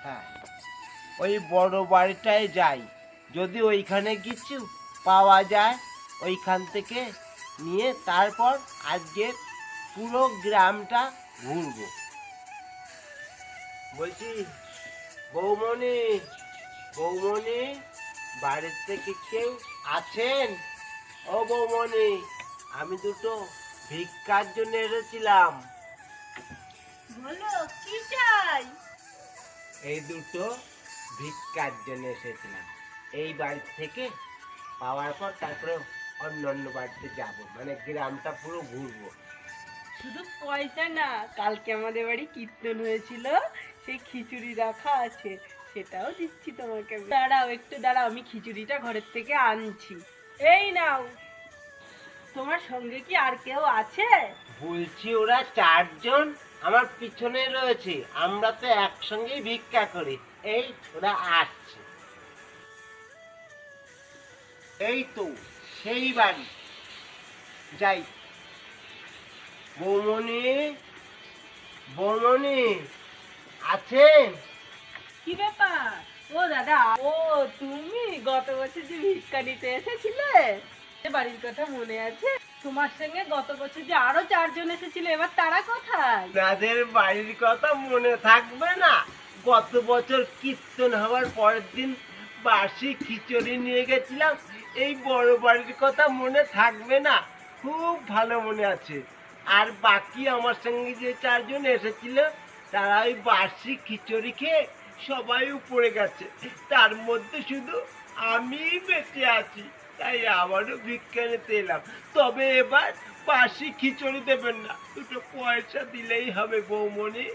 হ্যাঁ, ওই বড় বাড়িটায় যাই, যদি ওইখানে কিছু পাওয়া যায় ওইখান থেকে নিয়ে তারপর আজকে পুরো গ্রামটা ঘুরবো। বলছি, বৌমণি, বৌমণি, বাড়ির থেকে কেউ আছেন? ও বৌমণি, আমি দুটো ভিক্ষার জন্য এসেছিলাম। বলো কি চাই? এই দুটো ভিক্ষার জন্য এসেছিলাম। এই বাড়ি থেকে পাওয়ার পর তারপরে অন্য অন্য বাড়িতে যাব, মানে গ্রামটা পুরো ঘুরবো। শুধু পয়সা না, কালকে আমাদের বাড়ি কীর্তন হয়েছিল, সেই খিচুড়ি রাখা আছে, সেটাও দিচ্ছি তোমাকে। দাঁড়াও একটু দাঁড়াও, আমি খিচুড়িটা ঘরের থেকে আনছি। এই নাও। তোমার সঙ্গে কি আর কেউ আছে? বলছি ওরা চারজন আমার পিছনে রয়েছে, আমরা তো একসঙ্গেই ভিক্ষা করি। এই ওরা আসছে, এই তো সেই বাড়ি। যাই। বৌমণি, বৌমণি আছেন? কি ব্যাপার? ও দাদা, ও তুমি গত বছর যে ভিক্ষা নিতে এসেছিলে, সে বাড়ির কথা মনে আছে? তোমার সঙ্গে গত বছর যে আরো 4 জন এসেছিল, এবার তারা কোথায়? তাদের বাড়ির কথা মনে থাকবে না? গত বছর কীর্তন হওয়ার পরের দিন বাসি খিচুড়ি নিয়ে গেছিলাম, এই বড় বাড়ির কথা মনে থাকবে না? খুব ভালো মনে আছে। আর বাকি আমার সঙ্গে যে চারজন এসেছিল তারা ওই বাসি খিচুড়ি খেয়ে সবাই উপরে গেছে, তার মধ্যে শুধু আমি বেঁচে আছি। তাই আমারও ভিক্ষা নিতে এলাম। তবে এবার বাসি খিচুড়ি দেবেন না, দুটো পয়সা দিলেই হবে বৌমণি।